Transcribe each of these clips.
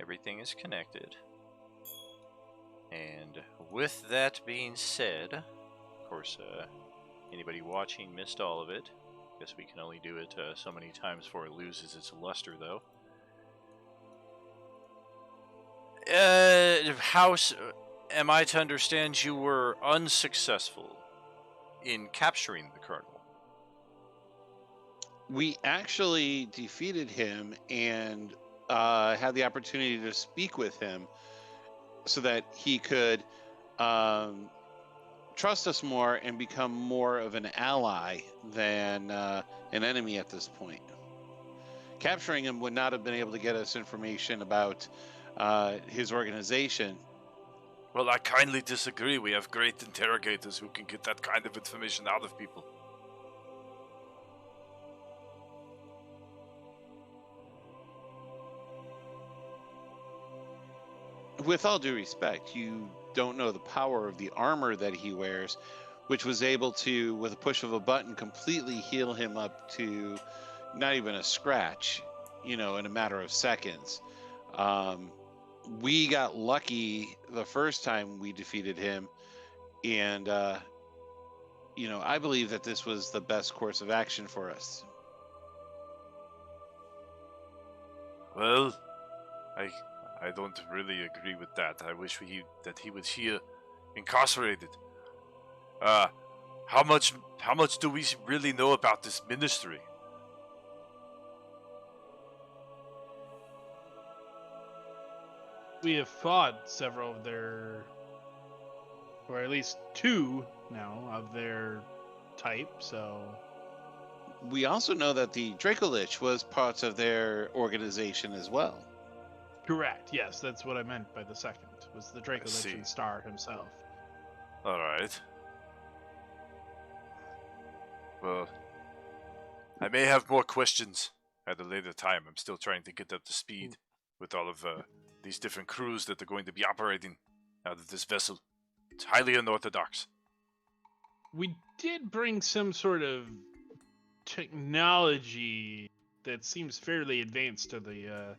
Everything is connected. And with that being said, of course, anybody watching missed all of it. Guess we can only do it so many times before it loses its luster, though. How am I to understand you were unsuccessful in capturing the Colonel? We actually defeated him and had the opportunity to speak with him so that he could trust us more and become more of an ally than an enemy at this point. Capturing him would not have been able to get us information about his organization. Well, I kindly disagree. We have great interrogators who can get that kind of information out of people. With all due respect, you don't know the power of the armor that he wears, which was able to, with a push of a button, completely heal him up to not even a scratch, in a matter of seconds. We got lucky the first time we defeated him, and I believe that this was the best course of action for us. Well, I don't really agree with that. I wish that he was here, incarcerated. How much do we really know about this ministry? We have fought several of their, or at least two now of their type, so... We also know that the Dracolich was part of their organization as well. Correct, yes, that's what I meant by the second, was the Dracolich and Star himself. Alright. Well, I may have more questions at a later time. I'm still trying to get up to speed with all of these different crews that are going to be operating out of this vessel. It's highly unorthodox. We did bring some sort of technology that seems fairly advanced to the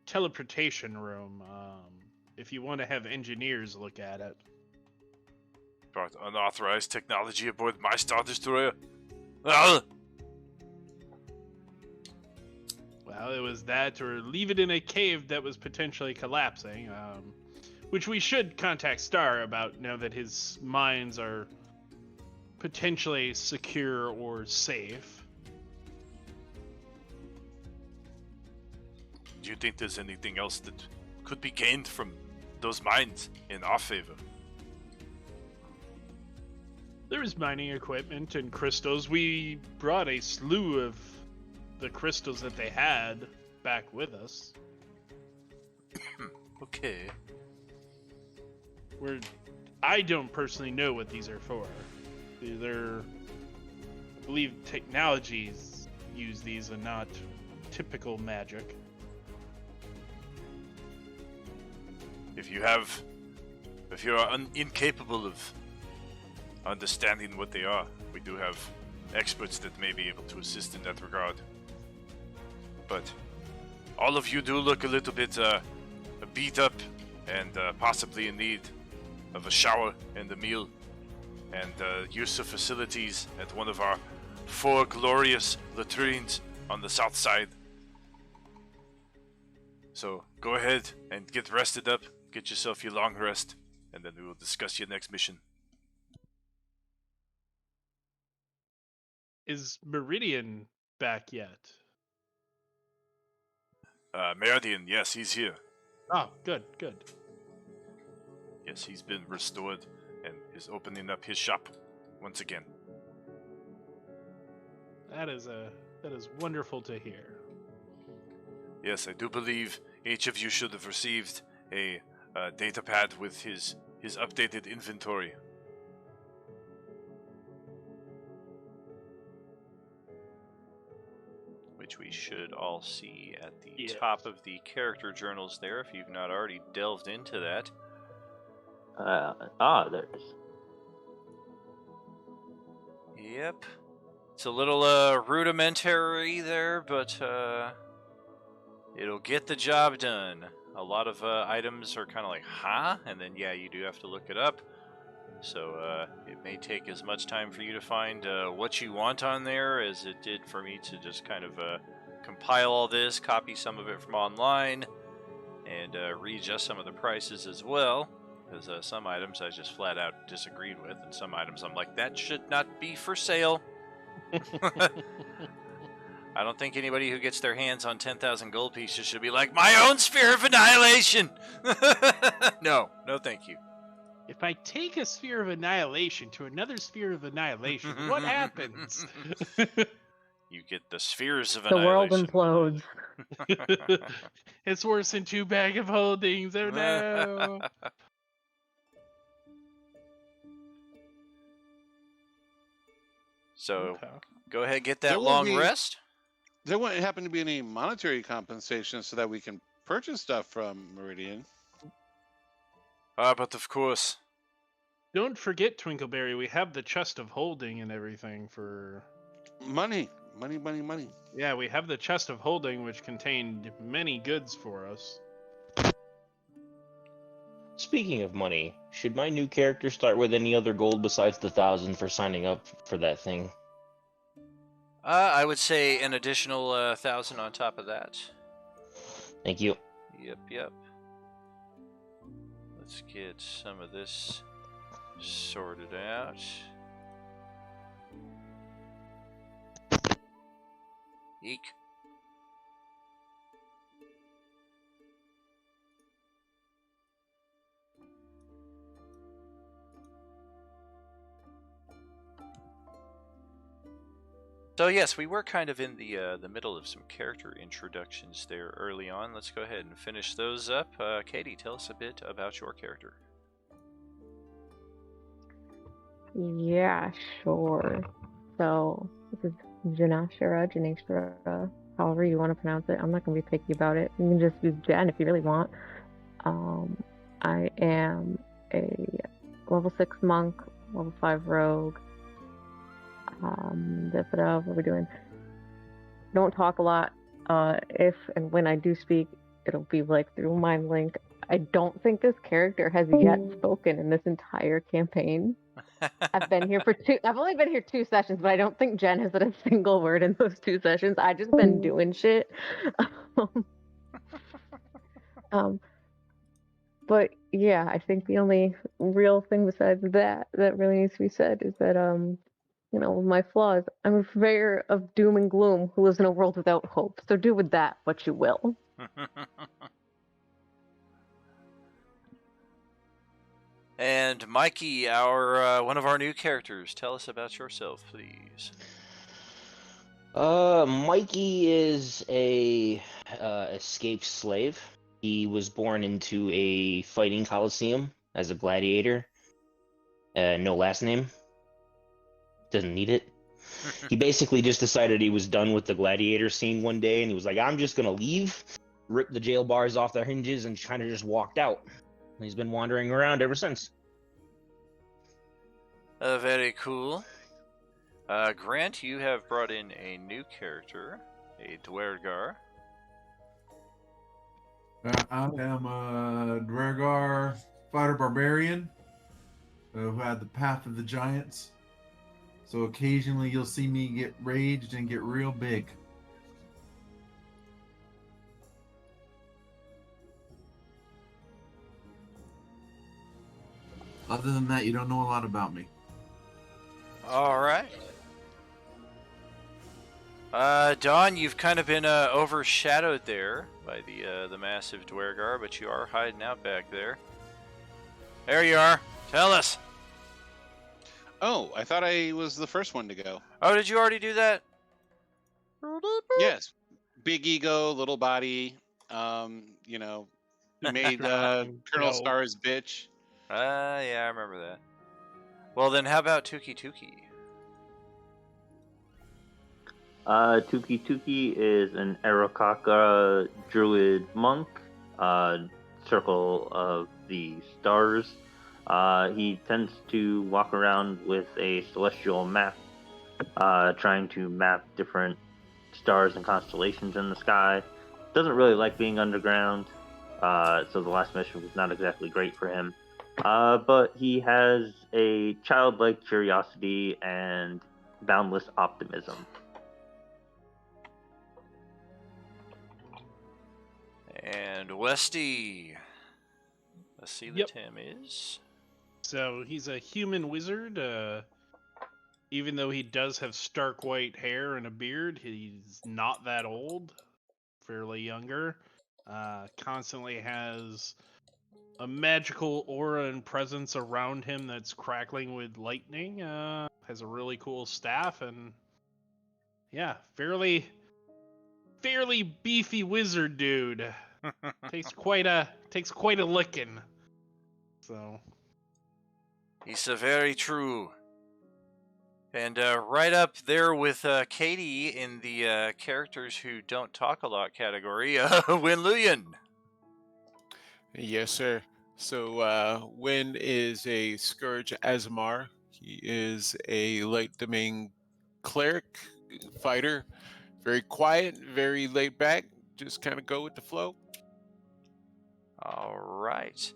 teleportation room, if you want to have engineers look at it. Brought unauthorized technology aboard my Star Destroyer? Well, it was that, or leave it in a cave that was potentially collapsing, which we should contact Star about now that his mines are potentially secure or safe. Do you think there's anything else that could be gained from those mines in our favor? There is mining equipment and crystals. We brought a slew of the crystals that they had back with us. Okay. I don't personally know what these are for. They're, I believe, technologies use these and not typical magic. If you're incapable of understanding what they are, we do have experts that may be able to assist in that regard. But all of you do look a little bit beat up and possibly in need of a shower and a meal and use of facilities at one of our 4 glorious latrines on the south side. So go ahead and get rested up, get yourself your long rest, and then we will discuss your next mission. Is Meridian back yet? Meridian, yes, he's here. Oh, good. Yes, he's been restored and is opening up his shop once again. That is wonderful to hear. Yes, I do believe each of you should have received a data pad with his updated inventory. Which we should all see at the top of the character journals there, if you've not already delved into that. There it is. Yep. It's a little rudimentary there, but it'll get the job done. a lot of items are kind of like, huh? And then, yeah, you do have to look it up. So it may take as much time for you to find what you want on there as it did for me to just kind of compile all this, copy some of it from online, and readjust some of the prices as well. Because some items I just flat out disagreed with, and some items I'm like, that should not be for sale. I don't think anybody who gets their hands on 10,000 gold pieces should be like, my own sphere of annihilation! No, thank you. If I take a sphere of annihilation to another sphere of annihilation, what happens? You get the spheres of The world annihilation. implodes. It's worse than 2 bag of holdings. Oh no. So, Okay. go ahead, get There that won't long be- rest. There wouldn't happen to be any monetary compensation so that we can purchase stuff from Meridian. But of course. Don't forget, Twinkleberry, we have the chest of holding and everything for... Money. Money, money, money. Yeah, we have the chest of holding, which contained many goods for us. Speaking of money, should my new character start with any other gold besides the 1,000 for signing up for that thing? I would say an additional 1,000 on top of that. Thank you. Yep. Let's get some of this sorted out. Eek. So yes, we were kind of in the middle of some character introductions there early on. Let's go ahead and finish those up. Katie, tell us a bit about your character. Yeah, sure. So this is Janashara, however you want to pronounce it. I'm not gonna be picky about it. You can just use Jen if you really want. I am a level 6 monk, level 5 rogue. What are we doing? Don't talk a lot. If and when I do speak, it'll be like through mind link. I don't think this character has yet spoken in this entire campaign. I've only been here 2 sessions, but I don't think Jen has said a single word in those 2 sessions. I've just been doing shit. But yeah, I think the only real thing besides that really needs to be said is that my flaws. I'm a purveyor of doom and gloom who lives in a world without hope. So do with that what you will. And Mikey, our one of our new characters, tell us about yourself, please. Mikey is a escaped slave. He was born into a fighting coliseum as a gladiator. No last name. Doesn't need it. He basically just decided he was done with the gladiator scene one day, and he was like, I'm just gonna leave, rip the jail bars off their hinges, and kind of just walked out. And he's been wandering around ever since. Very cool. Grant, you have brought in a new character, a Dwergar. I am a Dwergar fighter barbarian who had the Path of the Giants. So occasionally you'll see me get raged and get real big. Other than that, you don't know a lot about me. All right. Dawn, you've kind of been overshadowed there by the massive Dwergar, but you are hiding out back there. There you are. Tell us. Oh, I thought I was the first one to go. Oh, did you already do that? Yes. Big ego, little body. Made Colonel No. Star's bitch. Yeah, I remember that. Well, then how about Tuki Tuki? Tuki Tuki is an Arakaka druid monk, Circle of the Stars. He tends to walk around with a celestial map, trying to map different stars and constellations in the sky. Doesn't really like being underground. So the last mission was not exactly great for him. But he has a childlike curiosity and boundless optimism. And Westy. Let's see Yep. that Tim is. So he's a human wizard. Even though he does have stark white hair and a beard, he's not that old. Fairly younger. Constantly has a magical aura and presence around him that's crackling with lightning. Has a really cool staff and yeah, fairly beefy wizard dude. takes quite a licking. So He's very true. And right up there with Katie in the characters who don't talk a lot category, Win Luyan. Yes, sir. So Win is a Scourge Azamar. He is a light domain cleric fighter. Very quiet, very laid back. Just kind of go with the flow. All right.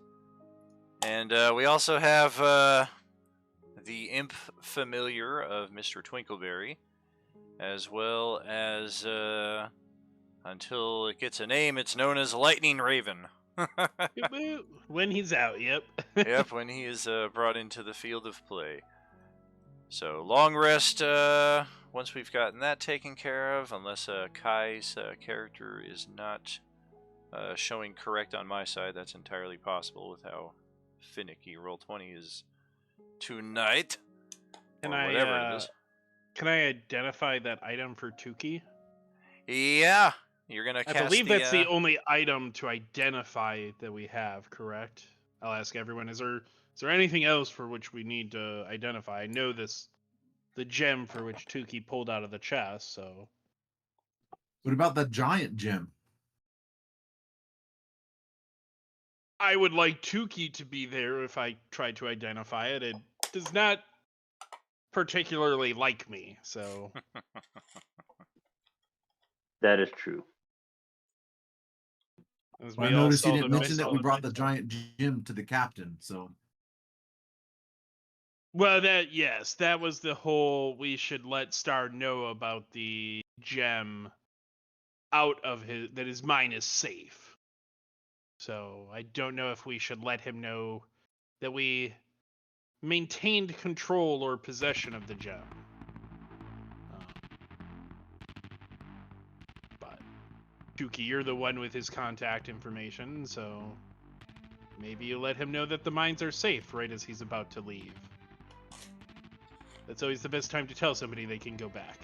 And we also have the imp familiar of Mr. Twinkleberry, as well as, until it gets a name, it's known as Lightning Raven. when he's out, yep. Yep, when he is brought into the field of play. So, long rest once we've gotten that taken care of, unless Kai's character is not showing correct on my side. That's entirely possible with how finicky Roll20 is tonight. Can or I whatever it is. Can I identify that item for Tuki? Yeah, you're gonna cast I believe that's the only item to identify that we have, correct? I'll ask everyone, is there anything else for which we need to identify? I know the gem for which Tuki pulled out of the chest, so What about the giant gem? I would like Tuki to be there if I try to identify it. It does not particularly like me, so That is true. as Well, I we all noticed you saw didn't the mention that we missile brought the missile. giant gem to the captain. So Well, that was the whole. We should let Star know about the gem out of his mine is safe. So I don't know if we should let him know that we maintained control or possession of the gem. But Tuki, you're the one with his contact information, so maybe you let him know that the mines are safe right as he's about to leave. That's always the best time to tell somebody they can go back.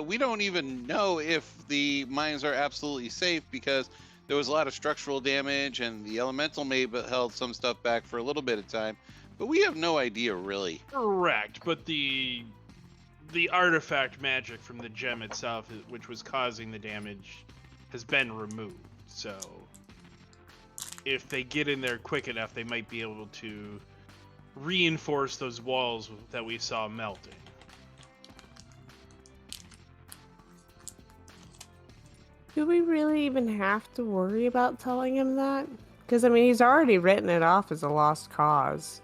We don't even know if the mines are absolutely safe because there was a lot of structural damage and the elemental may have held some stuff back for a little bit of time, but we have no idea really. Correct, but the artifact magic from the gem itself, which was causing the damage, has been removed. So if they get in there quick enough, they might be able to reinforce those walls that we saw melting. Do we really even have to worry about telling him that? Because, I mean, he's already written it off as a lost cause.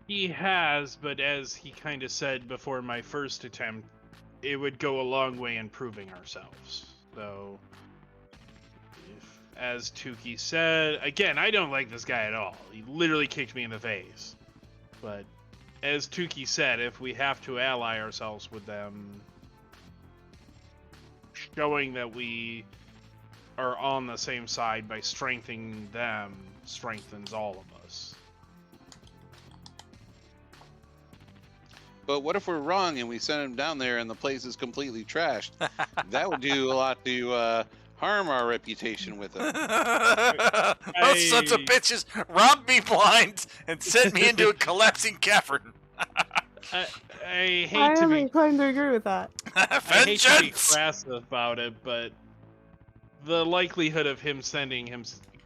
He has, but as he kind of said before my first attempt, it would go a long way in proving ourselves. So, as Tuki said, again, I don't like this guy at all. He literally kicked me in the face. But as Tuki said, if we have to ally ourselves with them, showing that we are on the same side by strengthening them strengthens all of us. But what if we're wrong and we send him down there and the place is completely trashed? That would do a lot to harm our reputation with him. Those sons of bitches robbed me blind and sent me into a collapsing cavern. I hate I to am be inclined to agree with that. I hate to be Vengeance! crass about it, but the likelihood of him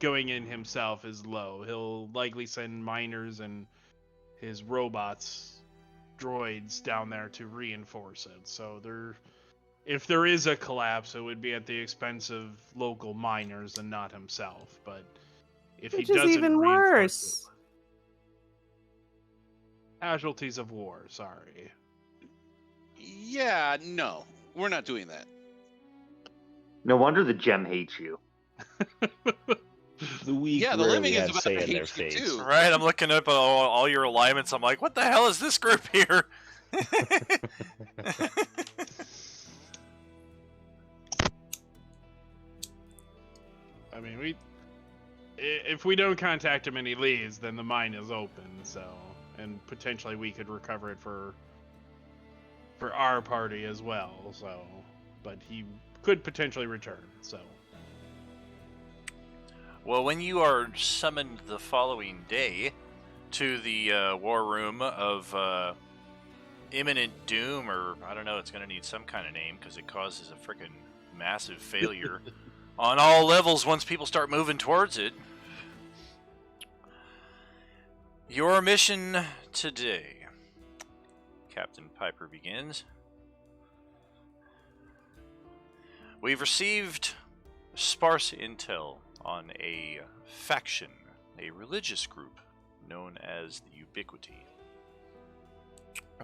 going in himself is low. He'll likely send miners and his droids down there to reinforce it. So if there is a collapse, it would be at the expense of local miners and not himself. But if Which he is doesn't even reinforce worse. casualties of war, sorry. Yeah, no, we're not doing that. No wonder the gem hates you. The weak Yeah, the rarely living is have about say to in their hate you fates. too. Right, I'm looking up all your alignments. I'm like, what the hell is this group here? I mean, if we don't contact him and he leaves, then the mine is open. So, and potentially we could recover it for our party as well. So, but he could potentially return. So, Well, when you are summoned the following day to the war room of imminent doom, or I don't know, it's going to need some kind of name because it causes a freaking massive failure on all levels once people start moving towards it. Your mission today, Captain Piper begins. We've received sparse intel on a faction, a religious group known as the Ubiquity.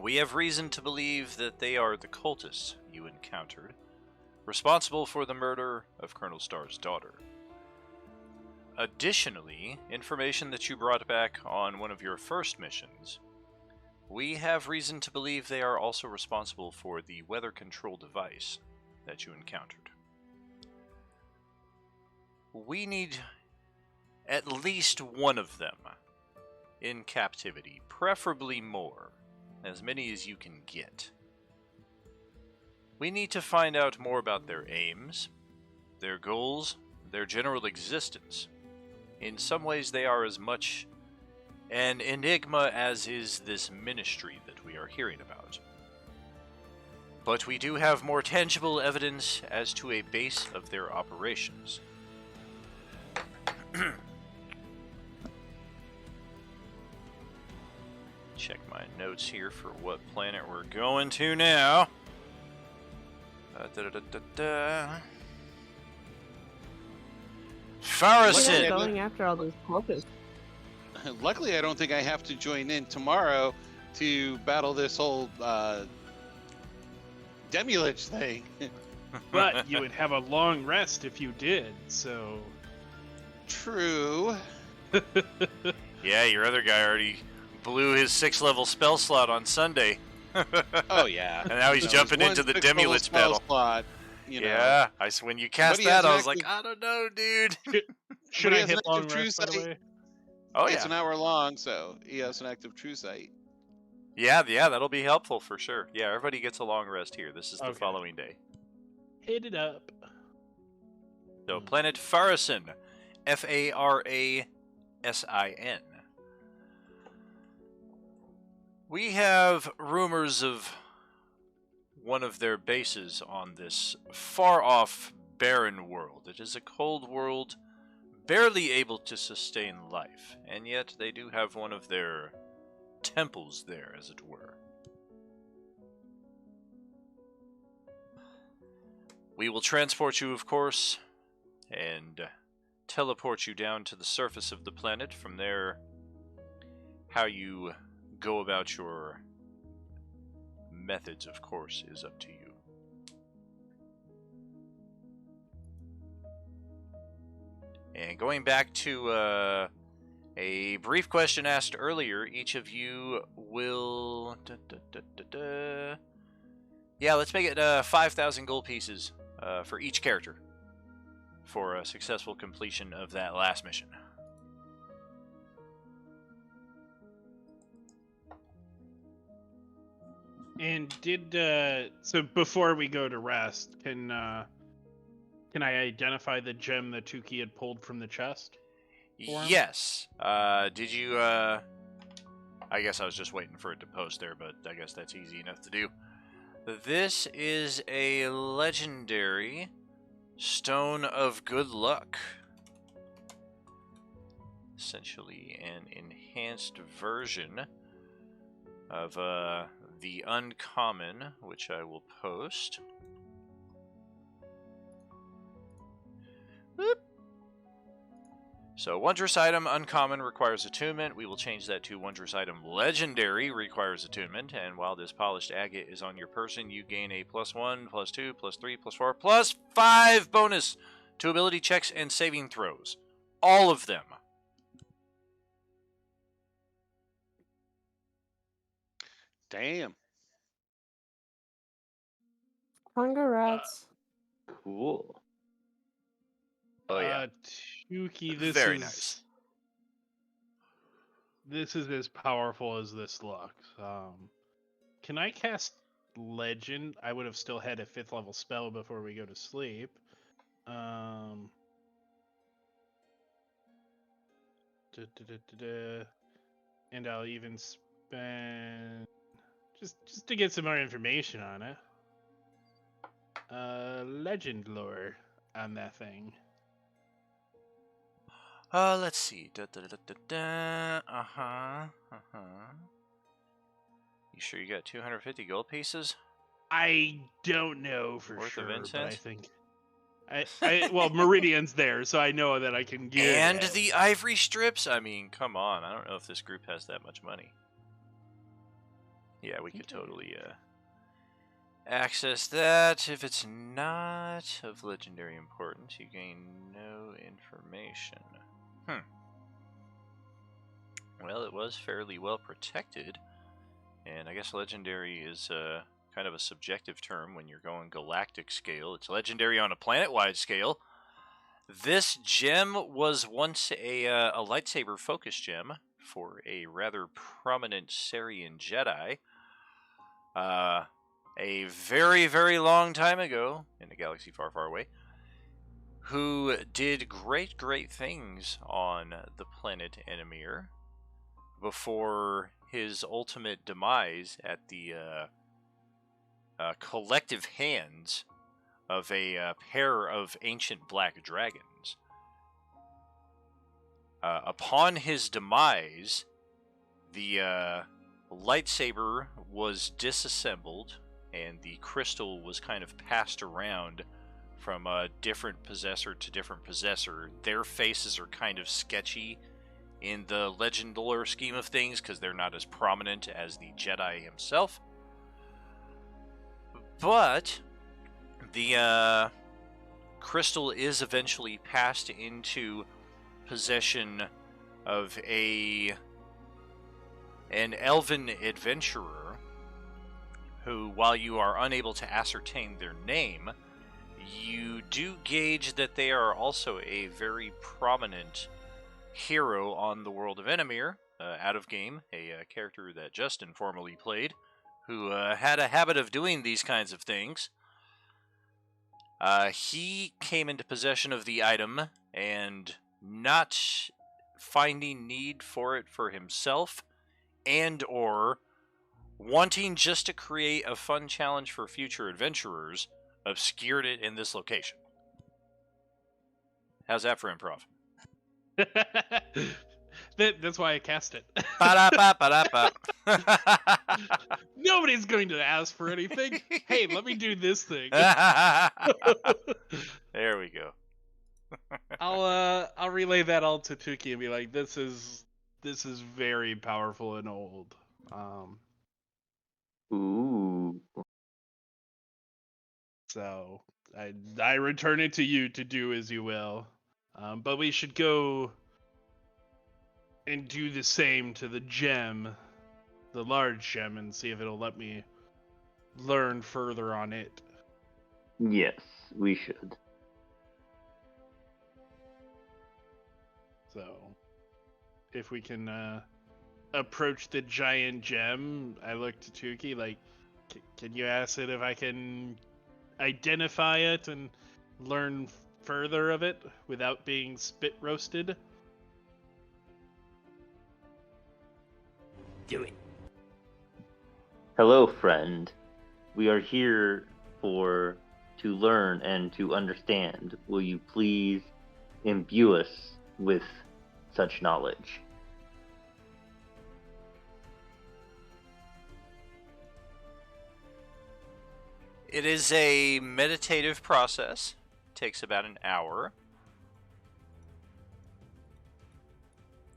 We have reason to believe that they are the cultists you encountered, responsible for the murder of Colonel Starr's daughter. Additionally, information that you brought back on one of your first missions, we have reason to believe they are also responsible for the weather control device that you encountered. We need at least one of them in captivity, preferably more, as many as you can get. We need to find out more about their aims, their goals, their general existence. In some ways, they are as much an enigma as is this ministry that we are hearing about. But we do have more tangible evidence as to a base of their operations. Check my notes here for what planet we're going to now. We're Farrison! not going after all those cultists. Luckily, I don't think I have to join in tomorrow to battle this whole Demilich thing. but you would have a long rest if you did. So, True. Yeah, your other guy already blew his 6th level spell slot on Sunday. Oh yeah. And now he's jumping into the Demilich battle. Slot, you know. Yeah, when you cast But he has that, I an was like, active- I don't know, dude. should But he I has an hit long active true rest, by the sight. way? Oh It's yeah. an hour long, so he has an active true sight. Yeah, that'll be helpful for sure. Yeah, everybody gets a long rest here. This is the Okay. following day. Hit it up. So, Planet Farrison. Farasin. We have rumors of one of their bases on this far-off, barren world. It is a cold world, barely able to sustain life, and yet they do have one of their temples there, as it were. We will transport you, of course, and teleport you down to the surface of the planet. From there, how you go about your methods, of course, is up to you. And going back to a brief question asked earlier, each of you will... Yeah, let's make it 5,000 gold pieces for each character for a successful completion of that last mission. And so before we go to rest, can I identify the gem that Tuki had pulled from the chest? for him? Yes. Did you, I guess I was just waiting for it to post there, but I guess that's easy enough to do. This is a legendary Stone of Good Luck. Essentially an enhanced version of the uncommon, which I will post. So wondrous item uncommon requires attunement. We will change that to wondrous item legendary requires attunement. And while this polished agate is on your person, you gain a +1, +2, +3, +4, +5 bonus to ability checks and saving throws. All of them. Damn. Congrats. Cool. Oh yeah. Tuki, this Very is nice. This is as powerful as this looks. Can I cast Legend? I would have still had a 5th level spell before we go to sleep. And I'll even spend just to get some more information on it. Legend lore on that thing. Let's see. You sure you got 250 gold pieces? I don't know for Worth of sure, but I incense? think well, Meridian's there, so I know that I can get And it. the ivory strips? I mean, come on. I don't know if this group has that much money. Yeah, we could totally access that. If it's not of legendary importance, you gain no information. Well, it was fairly well protected. And I guess legendary is kind of a subjective term when you're going galactic scale. It's legendary on a planet-wide scale. This gem was once a lightsaber focus gem for a rather prominent Sarian Jedi. A very, very long time ago in a galaxy far, far away, who did great, great things on the planet Enemir before his ultimate demise at the collective hands of a pair of ancient black dragons. Upon his demise, the lightsaber was disassembled and the crystal was kind of passed around from different possessor to different possessor. Their faces are kind of sketchy in the legend lore scheme of things because they're not as prominent as the Jedi himself. But the crystal is eventually passed into possession of an elven adventurer who, while you are unable to ascertain their name, you do gauge that they are also a very prominent hero on the world of Enemir, out of game, a character that Justin formerly played, who had a habit of doing these kinds of things. He came into possession of the item and, not finding need for it for himself, and or wanting just to create a fun challenge for future adventurers, obscured it in this location. How's that for improv? That's why I cast it. Ba-da-ba-ba-da-ba. Nobody's going to ask for anything. Hey, let me do this thing. There we go. I'll relay that all to Tuki and be like, this is very powerful and old. Ooh. So I return it to you to do as you will. But we should go and do the same to the gem, the large gem, and see if it'll let me learn further on it. Yes, we should. So, if we can approach the giant gem, I look to Tuki like, can you ask it if I can identify it and learn further of it without being spit roasted? Do it. Hello, friend. We are here to learn and to understand. Will you please imbue us with such knowledge? It is a meditative process. It takes about an hour.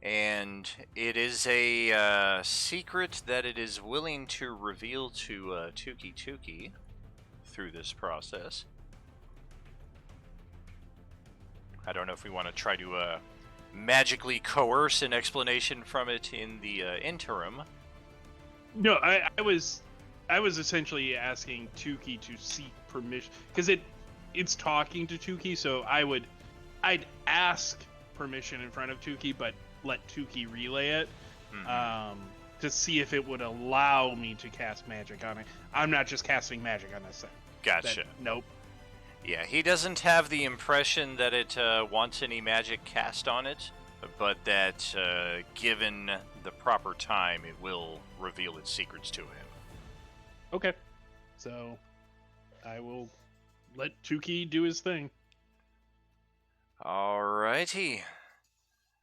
And it is a secret that it is willing to reveal to Tuki through this process. I don't know if we want to try to magically coerce an explanation from it in the interim. No, I was essentially asking Tuki to seek permission because it's talking to Tuki, so I'd ask permission in front of Tuki, but let Tuki relay it to see if it would allow me to cast magic on it. I'm not just casting magic on this thing. Gotcha. Nope. Yeah, he doesn't have the impression that it wants any magic cast on it, but that given the proper time, it will reveal its secrets to him. Okay. So I will let Tuki do his thing. Alrighty.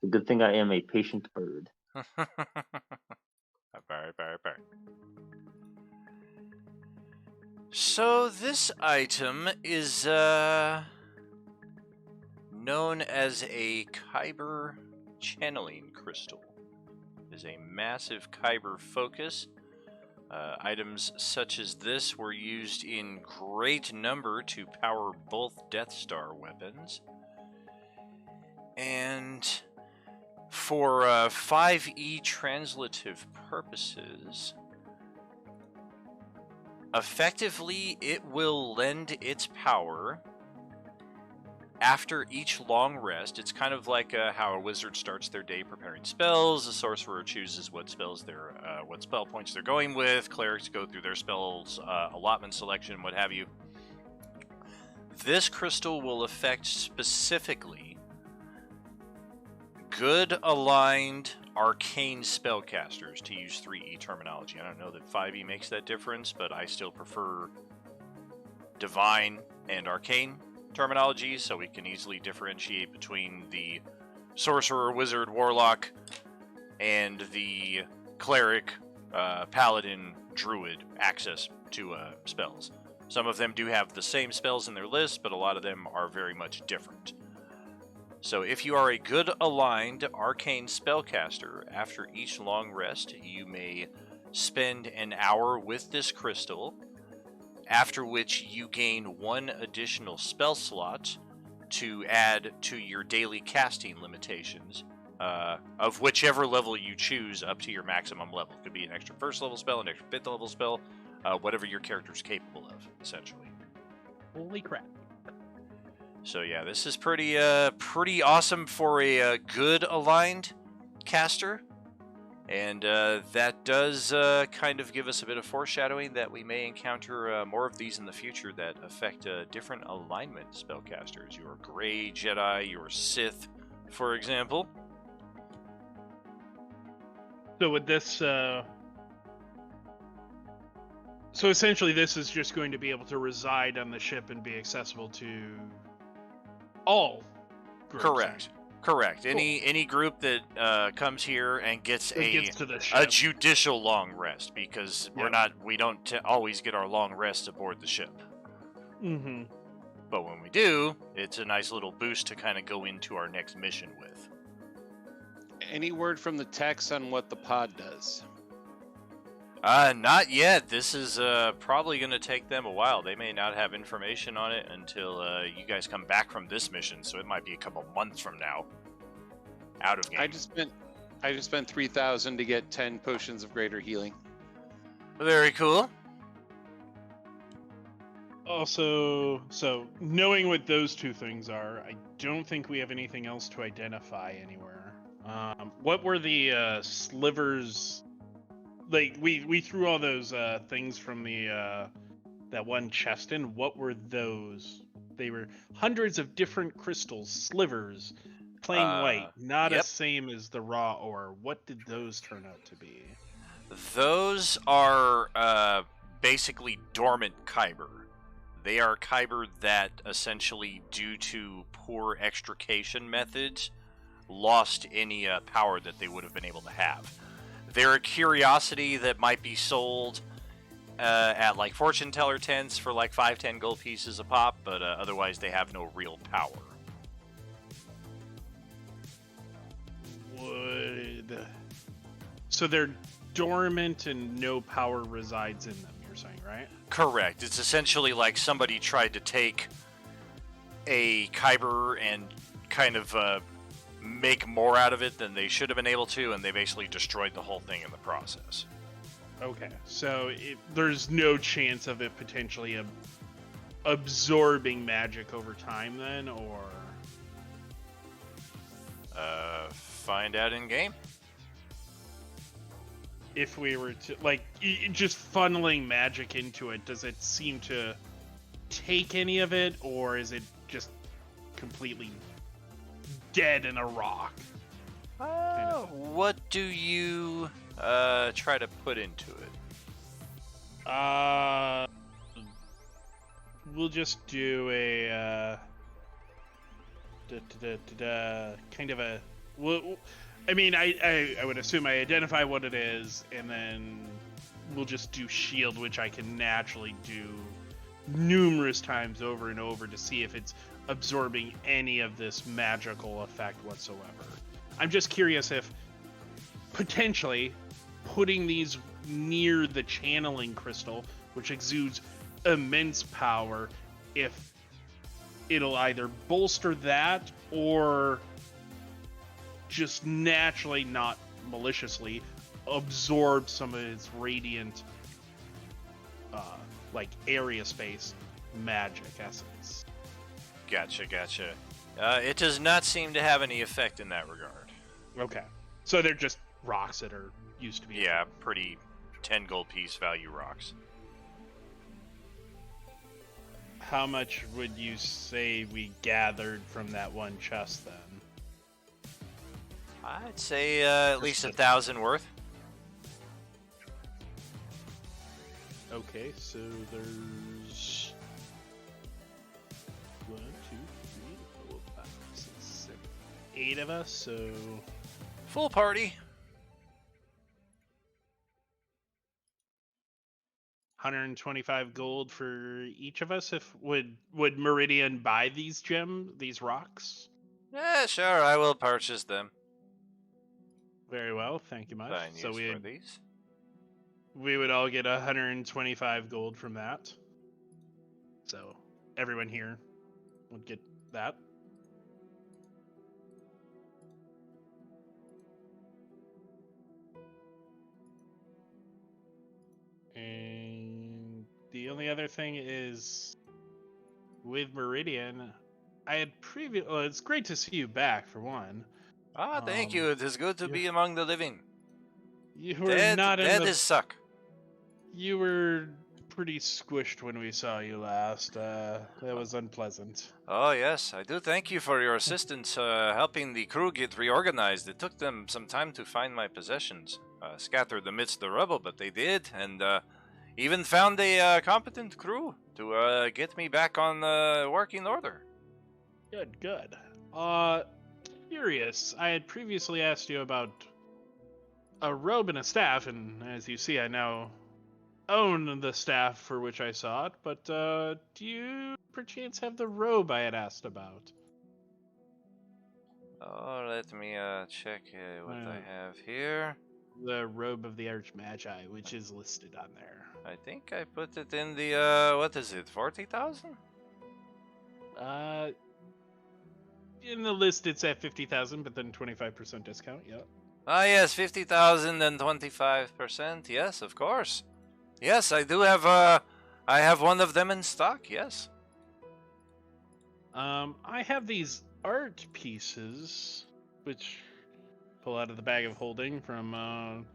Good thing I am a patient bird. Bark. So this item is known as a Kyber channeling crystal. It is a massive Kyber focus. Items such as this were used in great number to power both Death Star weapons. And for 5e translative purposes, effectively it will lend its power after each long rest. It's kind of like how a wizard starts their day preparing spells. A sorcerer chooses what spell points they're going with. Clerics go through their spells allotment selection, what have you. This crystal will affect specifically good aligned arcane spellcasters, to use 3e terminology. I don't know that 5e makes that difference, but I still prefer divine and arcane terminology, so we can easily differentiate between the sorcerer, wizard, warlock, and the cleric, paladin, druid access to spells. Some of them do have the same spells in their list, but a lot of them are very much different. So if you are a good aligned arcane spellcaster, after each long rest, you may spend an hour with this crystal, after which you gain 1 additional spell slot to add to your daily casting limitations, of whichever level you choose up to your maximum level. It could be an extra 1st level spell, an extra 5th level spell, whatever your character's capable of, essentially. Holy crap. So yeah, this is pretty awesome for a good aligned caster, and that does kind of give us a bit of foreshadowing that we may encounter more of these in the future that affect different alignment spellcasters. Your Grey Jedi, your Sith, for example. So with this, so essentially this is just going to be able to reside on the ship and be accessible to all groups. Correct. Cool. Any group that comes here and gets a judicial long rest, because we don't always get our long rests aboard the ship. Mm-hmm. But when we do, it's a nice little boost to kind of go into our next mission with. Any word from the techs on what the pod does? Not yet. This is probably going to take them a while. They may not have information on it until you guys come back from this mission, so it might be a couple months from now. Out of game. I just spent 3,000 to get 10 potions of greater healing. Very cool. Also, so knowing what those two things are, I don't think we have anything else to identify anywhere. What were the slivers? Like we threw all those things from the that one chest in. What were those? They were hundreds of different crystals, slivers, plain white, not as same as the raw ore. What did those turn out to be? Those are basically dormant kyber. They are kyber that essentially, due to poor extrication methods, lost any power that they would have been able to have. They're a curiosity that might be sold at like fortune teller tents for like 5-10 gold pieces a pop, but otherwise they have no real power. Would So they're dormant and no power resides in them, you're saying, right? Correct. It's essentially like somebody tried to take a Kyber and kind of make more out of it than they should have been able to, and they basically destroyed the whole thing in the process. Okay, so there's no chance of it potentially absorbing magic over time then, or? Find out in game. If we were to, like, just funneling magic into it, does it seem to take any of it, or is it just completely dead in a rock? What do you try to put into it? We'll just do a kind of a. Well, I mean, I would assume I identify what it is, and then we'll just do shield, which I can naturally do numerous times over and over to see if it's absorbing any of this magical effect whatsoever. I'm just curious if potentially putting these near the channeling crystal, which exudes immense power, if it'll either bolster that or just naturally, not maliciously, absorb some of its radiant like area space magic essence. Gotcha. It does not seem to have any effect in that regard. Okay. So they're just rocks that are used to be. Yeah, pretty 10 gold piece value rocks. How much would you say we gathered from that one chest then? I'd say at least 1,000 worth. Okay, so there's 1, 2, 3, 4, 5, 6, 7, 8 of us, so Full party. 125 gold for each of us. If would Meridian buy these these rocks? Yeah, sure, I will purchase them. Very well, thank you much. Fine So use for these. we would all get 125 gold from that. So everyone here would get that. And the only other thing is with Meridian, I had well, it's great to see you back for one. Thank you. It is good to be among the living. You were not in dead the... is suck. You were pretty squished when we saw you last. That was unpleasant. Oh, yes. I do thank you for your assistance helping the crew get reorganized. It took them some time to find my possessions, scattered amidst the rubble, but they did, and even found a competent crew to get me back on working order. Good. Curious. I had previously asked you about a robe and a staff, and as you see, I now own the staff for which I sought, but do you perchance have the robe I had asked about? Oh, let me check what I have here. The robe of the Archmagi, which is listed on there. I think I put it in the, what is it, 40,000? In the list it's at 50,000, but then 25% discount, yep. Ah, yes, 50,000 and 25%, yes, of course. Yes, I do have, I have one of them in stock, yes. I have these art pieces, which pull out of the bag of holding from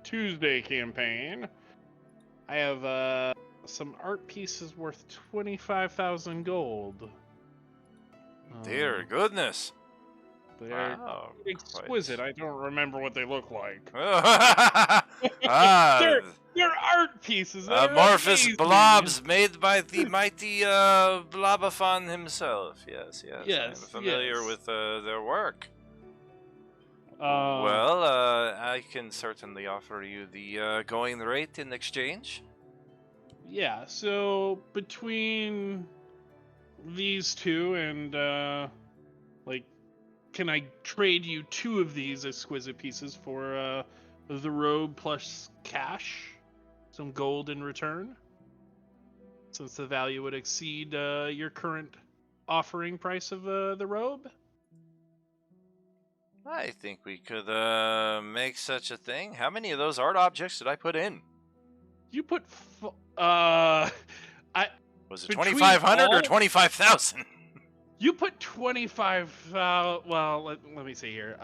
Tuesday campaign. I have some art pieces worth 25,000 gold. Dear goodness. They're exquisite. I don't remember what they look like. They're art pieces. They're amorphous amazing. blobs made by the mighty Blobathon himself. Yes. I'm familiar with their work. Well, I can certainly offer you the going rate in exchange. Yeah, so between these two and can I trade you 2 of these exquisite pieces for the robe plus cash, some gold in return, since the value would exceed your current offering price of the robe. I think we could make such a thing. How many of those art objects did I put in? You put I Was it between 2,500 or all- 25,000? You put 25. Well, let me see here.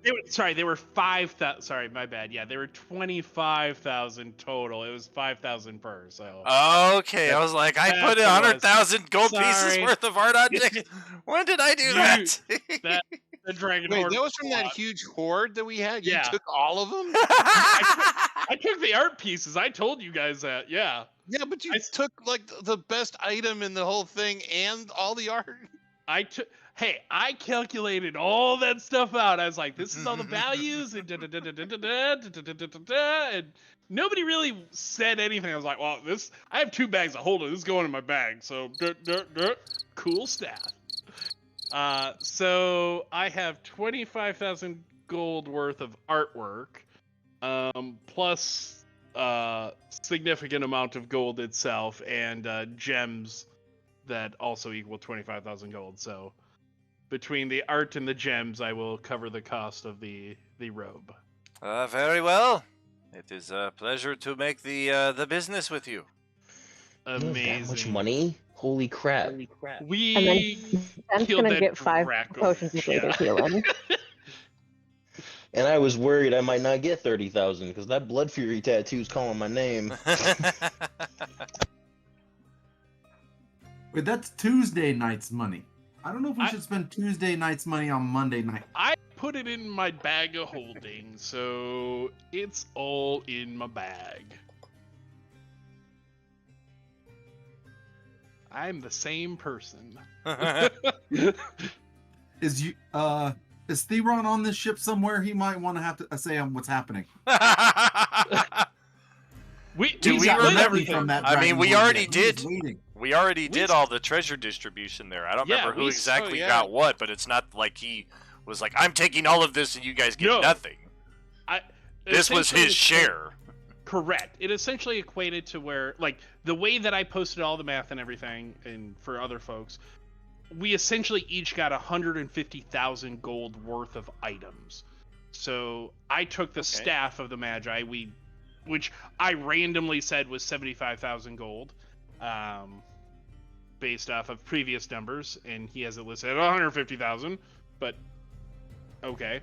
They were 5,000. Sorry, my bad. Yeah, they were 25,000 total. It was 5,000 per. So. Okay, I was like, I put That's what it was. 100,000 gold pieces Sorry. worth of art objects. When did I do that? The dragon. Wait, Horde that was from that lot. huge hoard that we had? Yeah. You took all of them? I took the art pieces. I told you guys that. Yeah. Yeah, but you took like the best item in the whole thing and all the art. Hey, I calculated all that stuff out. I was like, this is all the values, and and nobody really said anything. I was like, well, I have 2 bags of holding. This is going in my bag. So, cool stuff. So I have 25,000 gold worth of artwork, plus significant amount of gold itself, and gems that also equal 25,000 gold. So between the art and the gems, I will cover the cost of the robe. Very well. It is a pleasure to make the business with you. Amazing. That much money? Holy crap. We And then Ben's killed gonna that get 5 Draco. potions of later Yeah. healing. And I was worried I might not get 30,000 because that Blood Fury tattoo's calling my name. Wait, that's Tuesday night's money. I don't know if we should spend Tuesday night's money on Monday night. I put it in my bag of holding, so it's all in my bag. I'm the same person. Is Theron on this ship somewhere? He might want to have to say what's happening. Do we got remember nothing from that I mean, dragon we lord already yet. He was did. waiting. We already did all the treasure distribution there. I don't Yeah, remember who we- exactly yeah. got what, but it's not like he was like, I'm taking all of this and you guys get No. nothing. This was Essentially, his share. Correct. It essentially equated to where, like, the way that I posted all the math and everything, and for other folks, we essentially each got 150,000 gold worth of items. So I took the staff of the Magi, which I randomly said was 75,000 gold, based off of previous numbers, and he has it listed at 150,000, but okay.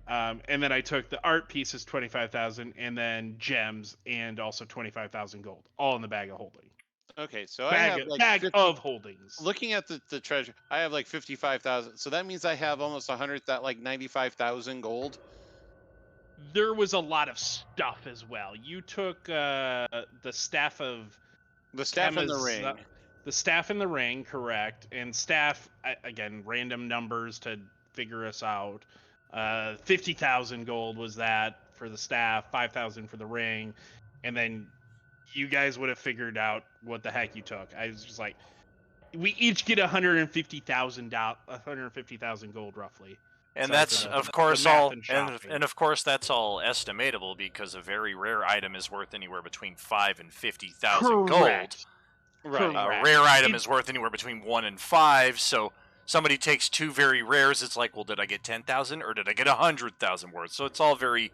And then I took the art pieces, 25,000, and then gems, and also 25,000 gold, all in the bag of holding. Okay, so I have like Bag 50 of holdings. Looking at the treasure, I have like 55,000. So that means I have almost 100, like 95,000 gold. There was a lot of stuff as well. You took the staff of The staff in the Kema's- ring. The staff in the ring, correct. And staff, again, random numbers to figure us out. 50,000 gold was that for the staff, 5,000 for the ring. And then you guys would have figured out what the heck you took. I was just like, we each get 150,000 gold roughly. And Sorry that's for the- of the course math all and and shopping. of course that's all estimatable because a very rare item is worth anywhere between 5 and 50,000 gold. Correct. Right. A Correct. rare item It- is worth anywhere between 1 and 5, so somebody takes 2 very rares, it's like, well, did I get 10,000 or did I get 100,000 worth? So it's all very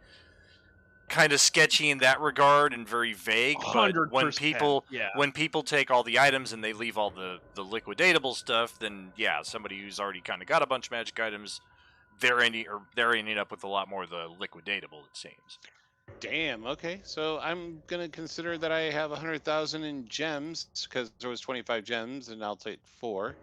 kind of sketchy in that regard and very vague, but when 100%, yeah. people take all the items and they leave all the liquidatable stuff, then yeah, somebody who's already kind of got a bunch of magic items, they're ending up with a lot more of the liquidatable, it seems. Damn. Okay, so I'm gonna consider that I have 100,000 in gems because there was 25 gems, and I'll take 4.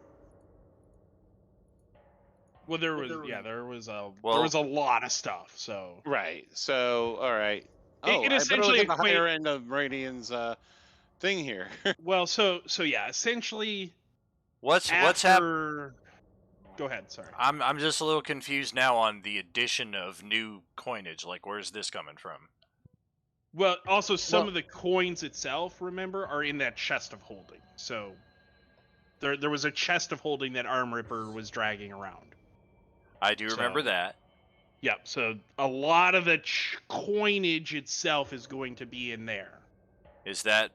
Well, there was there was a Well- lot of stuff. So Right. So all right. It- Oh, it I better essentially look at the equate- higher end of Meridian's thing here. well, so yeah, essentially. What's happening? after... Go ahead. Sorry. I'm just a little confused now on the addition of new coinage. Like, where's this coming from? Well, also some of the coins itself, remember, are in that chest of holding. So there was a chest of holding that Arm Ripper was dragging around. I do remember So- that. Yep. So a lot of the coinage itself is going to be in there. Is that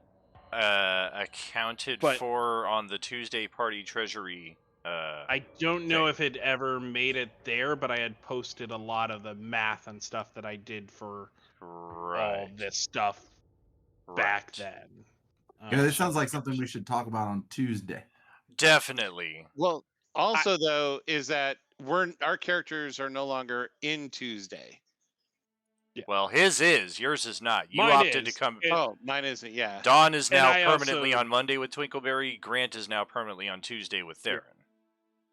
accounted But- for on the Tuesday party treasury? I don't know thing. if it ever made it there, but I had posted a lot of the math and stuff that I did for all this stuff back then. Yeah, this sounds like something we should talk about on Tuesday. Definitely. Well, also though, is that our characters are no longer in Tuesday. Well, his is. Yours is not. You Mine opted is. to come. Oh, mine isn't. Yeah. Dawn is And now I permanently also- on Monday with Twinkleberry. Grant is now permanently on Tuesday with Theron.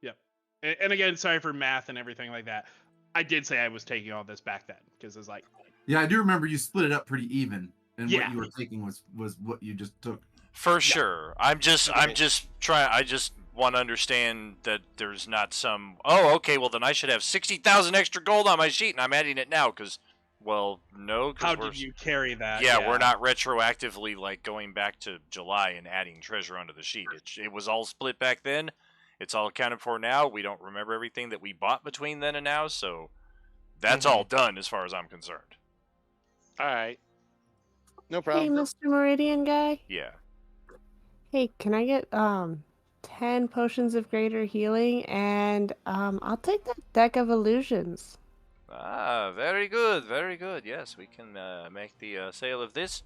Yep. And again, sorry for math and everything like that. I did say I was taking all this back then because it's like, Yeah, I do remember you split it up pretty even, and Yeah. what you were taking was what you just took. For sure. I'm just Okay. trying. I just want to understand that there's not some. Oh, okay. Well, then I should have 60,000 extra gold on my sheet, and I'm adding it now because. Well, no. 'Cause how we're, did you carry that? Yeah, we're not retroactively like going back to July and adding treasure onto the sheet. It was all split back then. It's all accounted for now. We don't remember everything that we bought between then and now, so that's all done as far as I'm concerned. All right. No Hey, problem. Mr. Meridian guy. Yeah. Hey, can I get 10 potions of greater healing, and I'll take that deck of illusions. Ah, very good, very good. Yes, we can make the sale of this.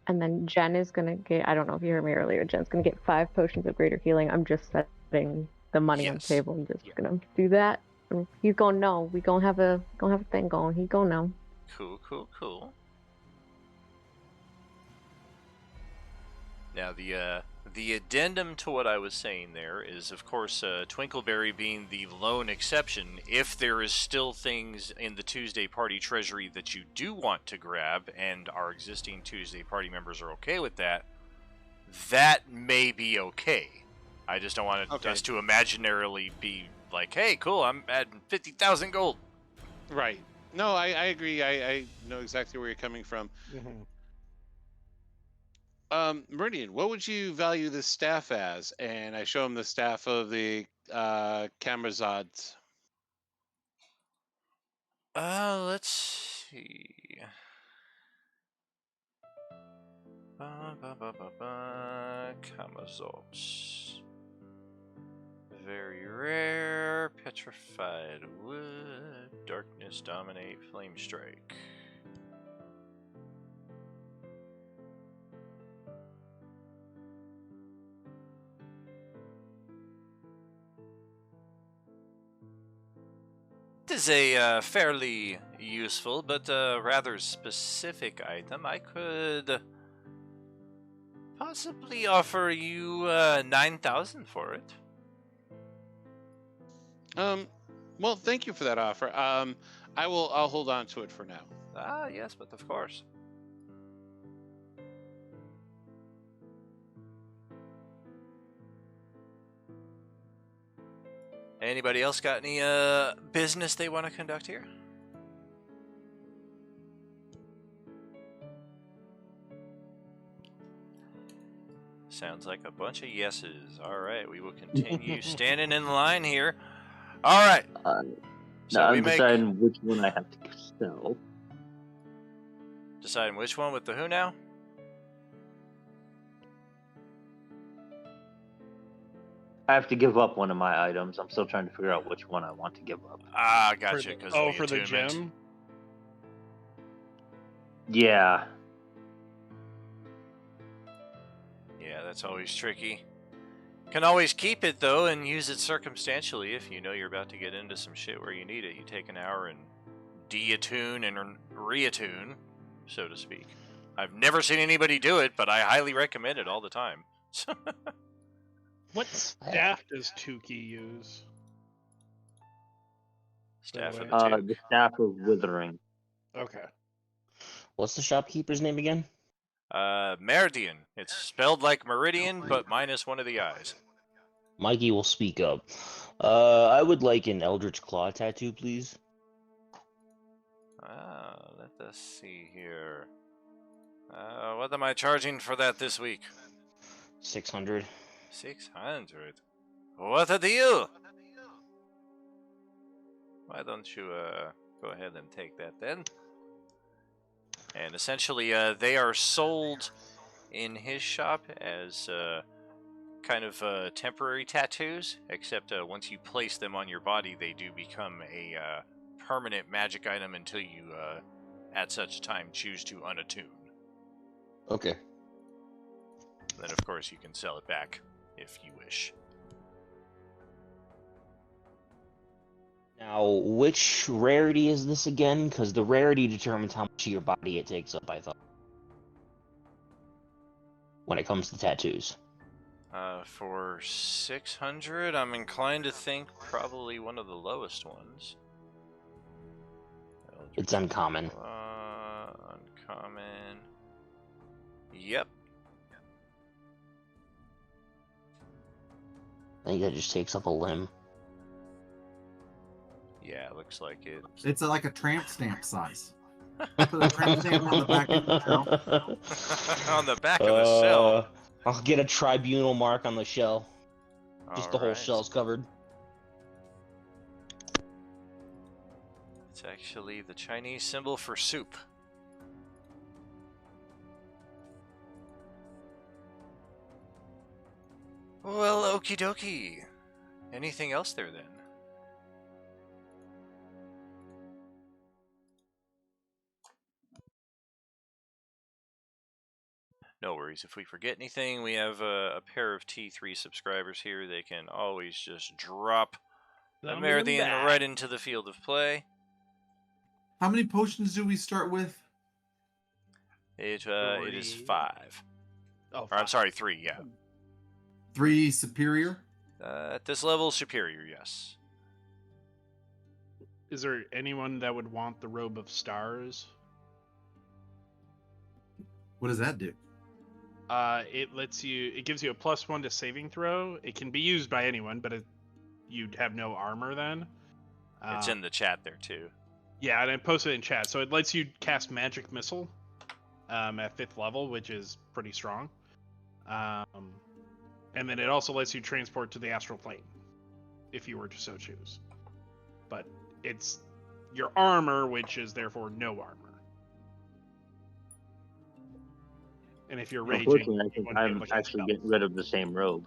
And then Jen is gonna get, I don't know if you heard me earlier, Jen's gonna get 5 potions of greater healing. I'm just setting the money on the Yes. table. I'm just Yeah. gonna do that. And he's gonna know. We gonna have a thing going. He gonna know. Cool, cool, cool. Now the addendum to what I was saying there is, of course, Twinkleberry being the lone exception. If there is still things in the Tuesday party treasury that you do want to grab, and our existing Tuesday party members are okay with that, that may be okay. I just don't want Okay. us to imaginarily be like, "Hey, cool, I'm adding 50,000 gold." Right. No, I agree. I know exactly where you're coming from. Meridian, what would you value this staff as? And I show him the staff of the Camarazads. Let's see. Kamazots. Very rare. Petrified wood. Darkness dominate. Flame strike. This is a fairly useful but rather specific item. I could possibly offer you 9,000 for it. Well, thank you for that offer. I'll hold on to it for now. Ah, yes, but of course. Anybody else got any business they want to conduct here? Sounds like a bunch of yeses. All right, we will continue standing in line here. All right. So now we I'm make deciding which one I have to sell. deciding which one with the who now? I have to give up one of my items. I'm still trying to figure out which one I want to give up. Ah, gotcha. Because for the attunement. gem. Yeah. Yeah, that's always tricky. Can always keep it though and use it circumstantially if you know you're about to get into some shit where you need it. You take an hour and de-attune and re-attune, so to speak. I've never seen anybody do it, but I highly recommend it all the time. What staff does Tukey use? Staff of the The Staff of Withering. Okay. What's the shopkeeper's name again? Meridian. It's spelled like meridian, but minus one of the eyes. Mikey will speak up. I would like an Eldritch Claw tattoo, please. Let us see here. What am I charging for that this week? 600. 600. What a deal! why don't you go ahead and take that then? And essentially, they are sold in his shop as kind of temporary tattoos, except once you place them on your body, they do become a permanent magic item until you, at such time, choose to unattune. Okay. Then, of course, you can sell it back if you wish. Now, which rarity is this again? Because the rarity determines how much of your body it takes up, I thought. When it comes to tattoos. For 600, I'm inclined to think probably one of the lowest ones. It's uncommon. Uncommon. Yep. I think that just takes up a limb. Yeah, it looks like it. It's like a tramp stamp size. Put a tramp stamp on the back of the shell. On the back of the shell. I'll get a tribunal mark on the shell. Just the whole Alright. shell's covered. It's actually the Chinese symbol for soup. Well, okie dokie. Anything else there then? No worries. If we forget anything, we have a pair of T3 subscribers here. They can always just drop the Meridian right into the field of play. How many potions do we start with? It is 5. Oh, Or, I'm sorry, 3, yeah. 3 superior? At this level, superior, yes. Is there anyone that would want the Robe of Stars? What does that do? It gives you a +1 to saving throw. It can be used by anyone, but you'd have no armor then. It's in the chat there too. Yeah, and I posted it in chat. So it lets you cast Magic Missile at 5th level, which is pretty strong. And then it also lets you transport to the astral plane, if you were to so choose. But it's your armor, which is therefore no armor. And if you're raging, Unfortunately, I you think wouldn't be able I'm to cast actually spells. getting rid of the same robe.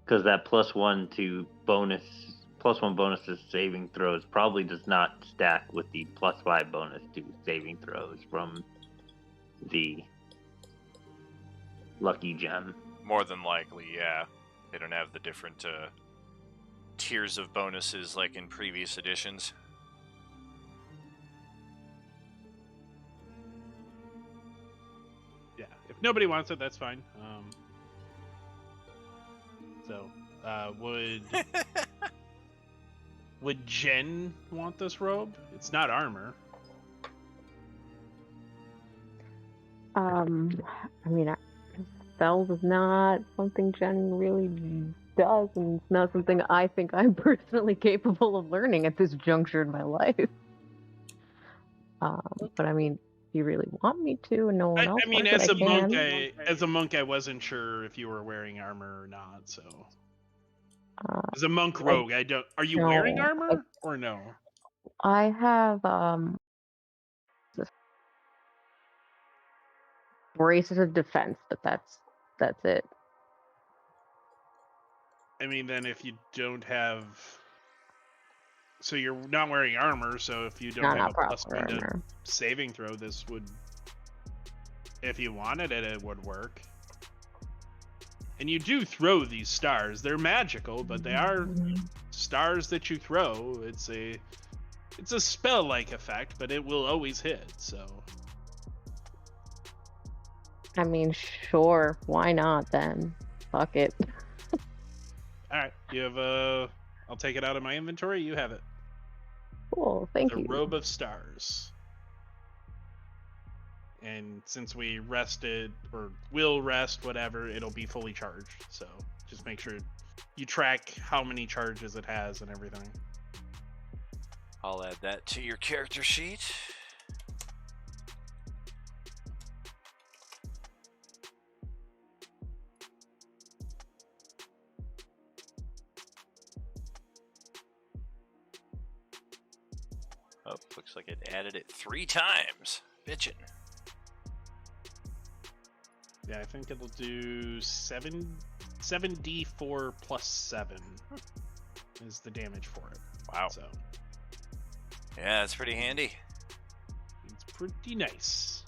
Because that +1 bonus to saving throws probably does not stack with the +5 bonus to saving throws from the lucky gem. More than likely, yeah. They don't have the different tiers of bonuses like in previous editions. Yeah, if nobody wants it, that's fine. Would Jen want this robe? It's not armor. I mean, spells is not something Jen really does, and it's not something I think I'm personally capable of learning at this juncture in my life. But I mean, if you really want me to, and no one else I mean, wants as it, a monk, I wasn't sure if you were wearing armor or not. So, as a monk rogue, I don't. Are you wearing armor or no? I have braces of defense, but that's it. I mean, then if you don't have, so you're not wearing armor. So if you don't have a +1 to saving throw, this would, if you wanted it, it would work. And you do throw these stars. They're magical, but they are stars that you throw. It's a spell-like effect, but it will always hit. So. I mean, sure, why not then? Fuck it. All right, you have I'll take it out of my inventory. You have it. Cool, thank you. The Robe of Stars. And since we rested, or will rest, whatever, it'll be fully charged. So just make sure you track how many charges it has and everything. I'll add that to your character sheet. Oh, looks like it added it 3 times. Bitchin'. Yeah, I think it'll do 7d4 plus 7 is the damage for it. Wow. So Yeah, it's pretty handy. it's pretty nice.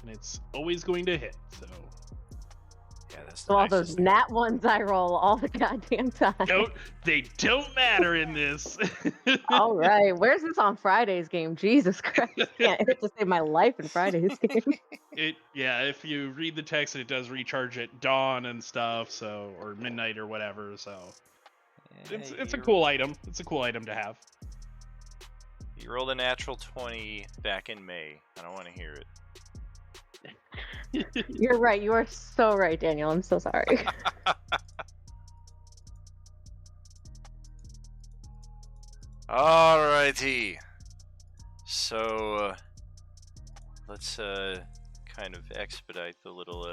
And it's always going to hit, so Yeah, that's the So all nicest those thing. nat ones I roll all the goddamn time. they don't matter in this. All right, where's this on Friday's game? Jesus Christ, can't hit to save my life in Friday's game. If you read the text, it does recharge at dawn and stuff, so or midnight or whatever. So it's a cool item. It's a cool item to have. You rolled a natural 20 back in May. I don't want to hear it. You're right. You are so right, Daniel. I'm so sorry. Alrighty. So let's kind of expedite the little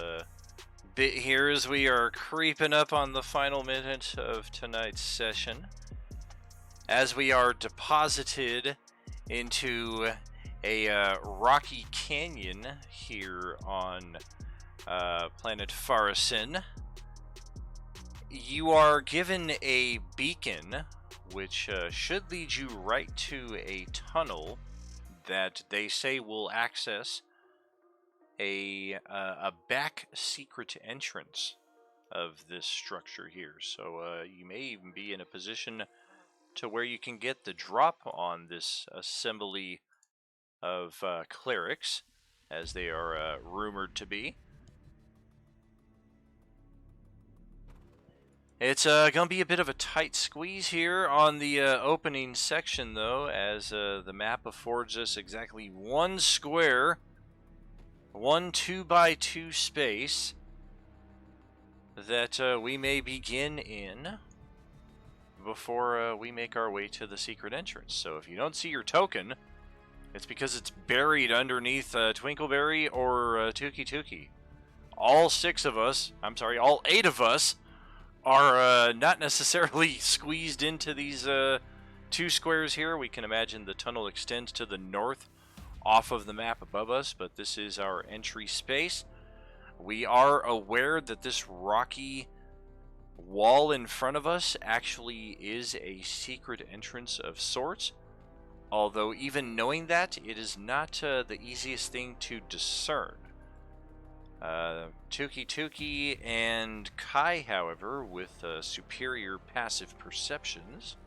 bit here as we are creeping up on the final minute of tonight's session. As we are deposited into a rocky canyon here on planet Farasin, you are given a beacon which should lead you right to a tunnel that they say will access a back secret entrance of this structure here. So you may even be in a position to where you can get the drop on this assembly of clerics, as they are rumored to be. It's going to be a bit of a tight squeeze here on the opening section, though, as the map affords us exactly one square, one 2x2 space that we may begin in before we make our way to the secret entrance. So if you don't see your token, it's because it's buried underneath Twinkleberry or Tuki Tuki. All 8 of us are not necessarily squeezed into these 2 squares here. We can imagine the tunnel extends to the north off of the map above us, but this is our entry space. We are aware that this rocky wall in front of us actually is a secret entrance of sorts, although even knowing that, it is not the easiest thing to discern. Tuki Tuki and Kai, however, with superior passive perceptions,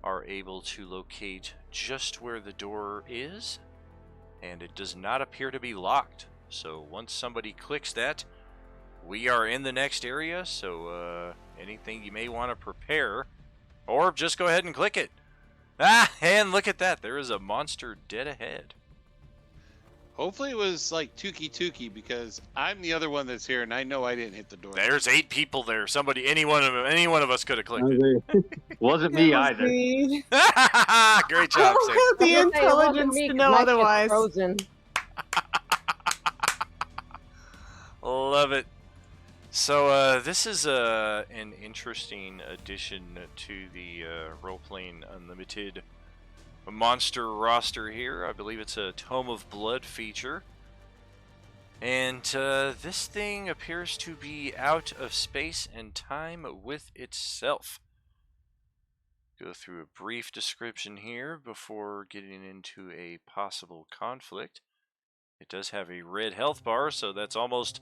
are able to locate just where the door is, and it does not appear to be locked. So once somebody clicks that, we are in the next area, so anything you may want to prepare, or just go ahead and click it. And look at that, there is a monster dead ahead. Hopefully it was like Tuki Tuki, because I'm the other one that's here and I know I didn't hit the door. There's 8 people there. Any one of us could have clicked it. Wasn't me either. Great job, Sam. The intelligence to know otherwise. Frozen. Love it. So this is an interesting addition to the Role-Playing Unlimited monster roster here. I believe it's a Tome of Blood feature. And this thing appears to be out of space and time with itself. Go through a brief description here before getting into a possible conflict. It does have a red health bar, so that's almost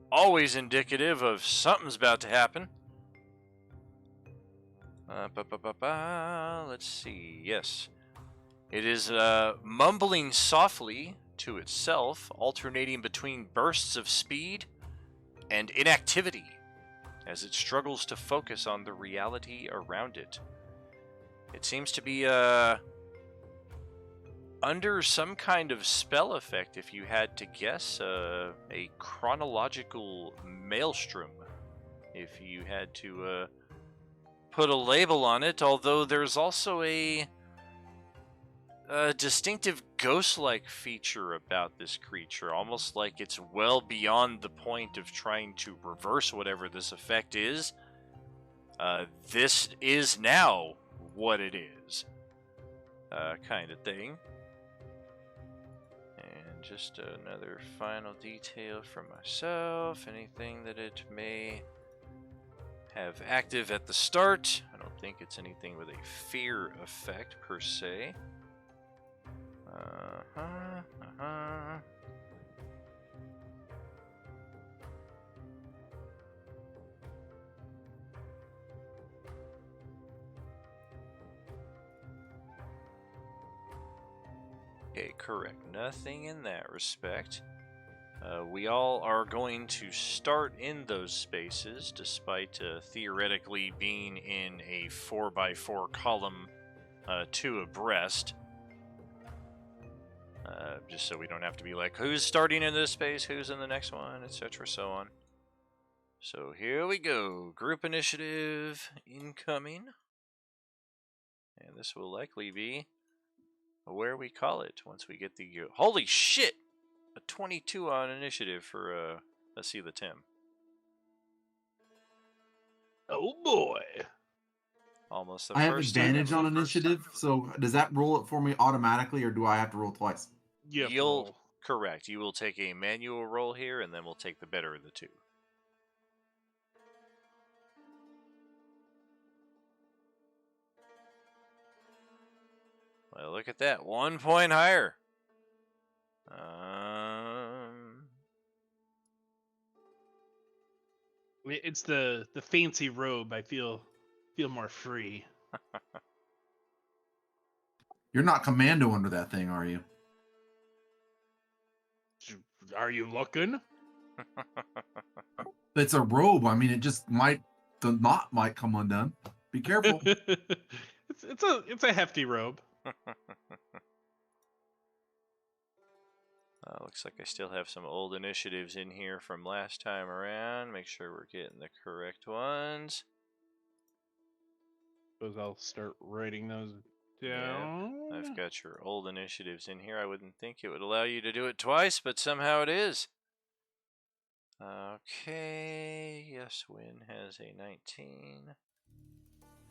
always indicative of something's about to happen. Let's see. Yes. It is mumbling softly to itself, alternating between bursts of speed and inactivity as it struggles to focus on the reality around it. It seems to be under some kind of spell effect, if you had to guess, a chronological maelstrom, if you had to put a label on it, although there's also a distinctive ghost-like feature about this creature, almost like it's well beyond the point of trying to reverse whatever this effect is. This is now what it is, kind of thing. And just another final detail from myself, anything that it may have active at the start. I don't think it's anything with a fear effect per se. Okay, correct. Nothing in that respect. We all are going to start in those spaces, despite theoretically being in a 4x4 column, 2 abreast. Just so we don't have to be like, who's starting in this space, who's in the next one, etc., so on. So here we go. Group initiative incoming. And this will likely be where we call it once we get the... Holy shit! A 22 on initiative for, let's see the Tim. Oh boy. Almost the I have first time. advantage on initiative, so does that roll it for me automatically, or do I have to roll twice? You'll correct. You will take a manual roll here, and then we'll take the better of the two. Well, look at that. 1 point higher. It's the fancy robe. I feel more free. You're not commando under that thing, are you? Are you looking? It's a robe. I mean, it just might, the knot might come undone. Be careful. it's a hefty robe. Looks like I still have some old initiatives in here from last time around. Make sure we're getting the correct ones. Suppose I'll start writing those down. Yep, I've got your old initiatives in here. I wouldn't think it would allow you to do it twice, but somehow it is. Okay, yes, Win has a 19.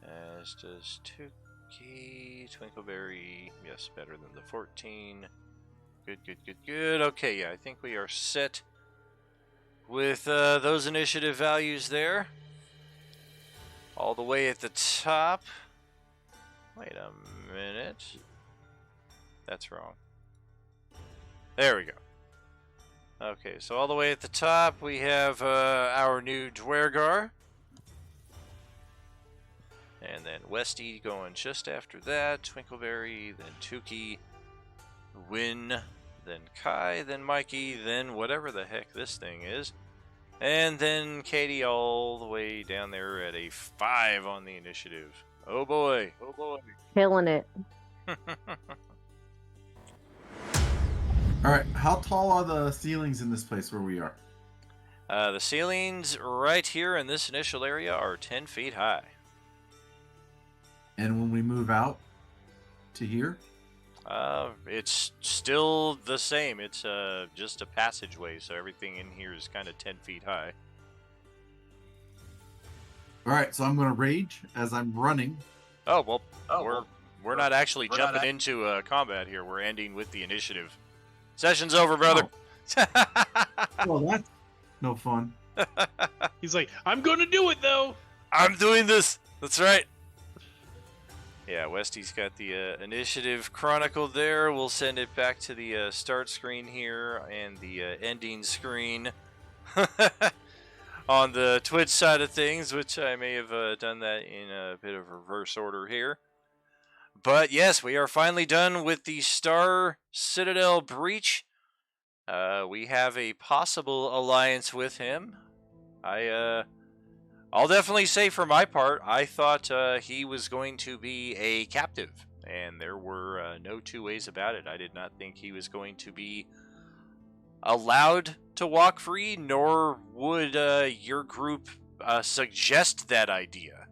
As does Tuki. Twinkleberry, yes, better than the 14. Good. Okay, yeah, I think we are set with those initiative values there. All the way at the top. Wait a minute. That's wrong. There we go. Okay, so all the way at the top we have our new Dwergar. And then Westy going just after that. Twinkleberry, then Tuki, Win, then Kai, then Mikey, then whatever the heck this thing is. And then Katie all the way down there at a 5 on the initiative. Oh boy. Killing it. All right, how tall are the ceilings in this place where we are? The ceilings right here in this initial area are 10 feet high. And when we move out to here? It's still the same. It's just a passageway, so everything in here is kind of 10 feet high. All right, so I'm going to rage as I'm running. Oh, well, we're not actually jumping into combat here. We're ending with the initiative. Session's over, brother. Oh. Well, that's no fun. He's like, I'm going to do it, though. I'm doing this. That's right. Yeah, Westy's got the initiative chronicled there. We'll send it back to the start screen here and the ending screen on the Twitch side of things, which I may have done that in a bit of reverse order here. But yes, we are finally done with the Star Citadel breach. We have a possible alliance with him. I'll definitely say for my part, I thought he was going to be a captive, and there were no two ways about it. I did not think he was going to be allowed to walk free, nor would your group suggest that idea.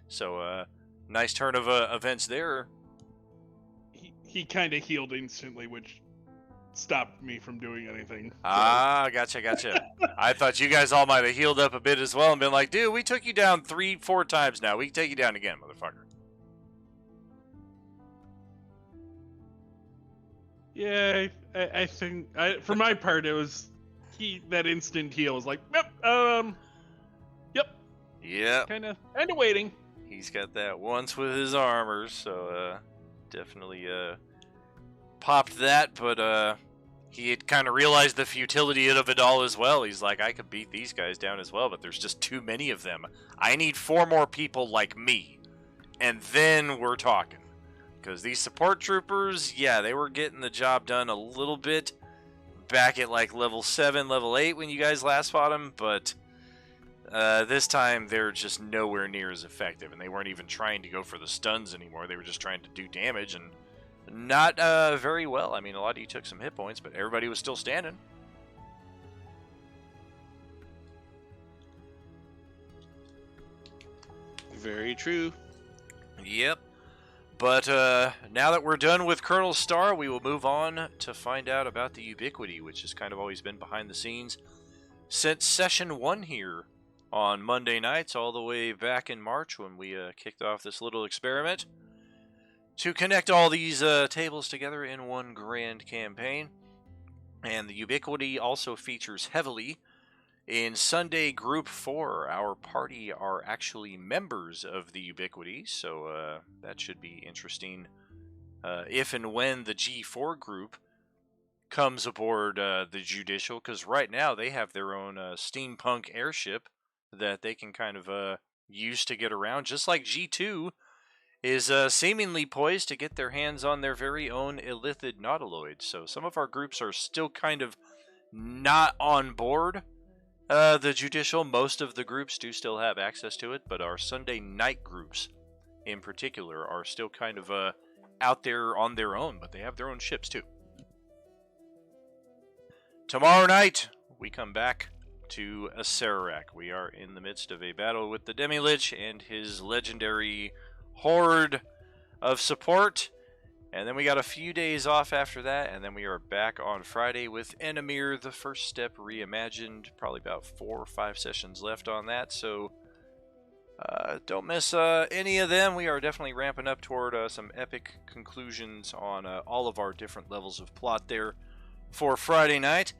So, nice turn of events there. He kind of healed instantly, which stopped me from doing anything. So. Ah, gotcha. I thought you guys all might have healed up a bit as well and been like, dude, we took you down 3-4 times now. We can take you down again, motherfucker. Yeah, I think for my part it was that instant heal was like, yep, Yep. kind of waiting. He's got that once with his armor, so definitely popped that, but he had kind of realized the futility of it all as well. He's like, I could beat these guys down as well, but there's just too many of them. I need 4 more people like me, and then we're talking. Because these support troopers, yeah, they were getting the job done a little bit back at like level 7, level 8 when you guys last fought them, but this time they're just nowhere near as effective, and they weren't even trying to go for the stuns anymore. They were just trying to do damage, and not very well. I mean, a lot of you took some hit points, but everybody was still standing. Very true. Yep. But now that we're done with Colonel Starr, we will move on to find out about the Ubiquity, which has kind of always been behind the scenes since Session 1 here on Monday nights, all the way back in March when we kicked off this little experiment to connect all these tables together in one grand campaign. And the Ubiquity also features heavily in Sunday Group 4. Our party are actually members of the Ubiquity, so that should be interesting if and when the G4 group comes aboard the Judicial, because right now they have their own steampunk airship that they can kind of use to get around, just like G2 is seemingly poised to get their hands on their very own Illithid Nautiloid. So some of our groups are still kind of not on board the Judicial. Most of the groups do still have access to it, but our Sunday night groups in particular are still kind of out there on their own, but they have their own ships too. Tomorrow night, we come back to Acererak. We are in the midst of a battle with the Demi-Lich and his legendary horde of support. And then we got a few days off after that, and then we are back on Friday with Enemir, the First Step Reimagined. Probably about 4 or 5 sessions left on that, so don't miss any of them. We are definitely ramping up toward some epic conclusions on all of our different levels of plot there for Friday night.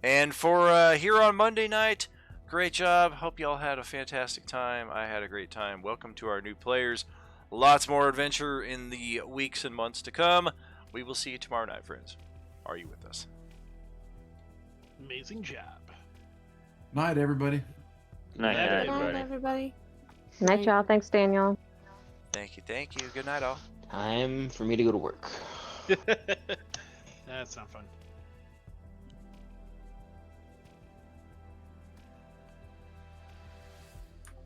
And for here on Monday night, great job. Hope y'all had a fantastic time. I had a great time. Welcome to our new players. Lots more adventure in the weeks and months to come. We will see you tomorrow night, friends. Are you with us? Amazing job. Night, everybody. Night, Night, Good night, everybody. everybody. Night, y'all. Thanks, Daniel. Thank you, thank you. Good night, all. Time for me to go to work. That's not fun.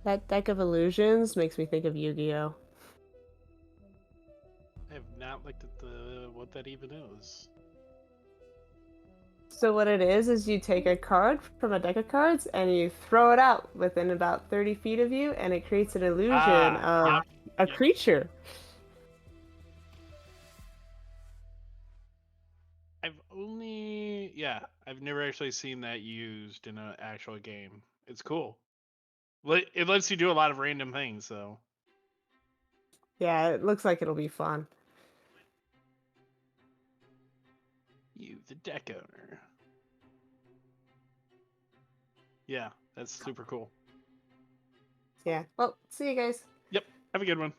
That deck of illusions makes me think of Yu-Gi-Oh. I have not looked at what that even is. So what it is you take a card from a deck of cards and you throw it out within about 30 feet of you, and it creates an illusion of a creature. I've never actually seen that used in an actual game. It's cool. It lets you do a lot of random things, so. Yeah, it looks like it'll be fun. You, the deck owner. Yeah, that's super cool. Yeah. Well, see you guys. Yep, have a good one.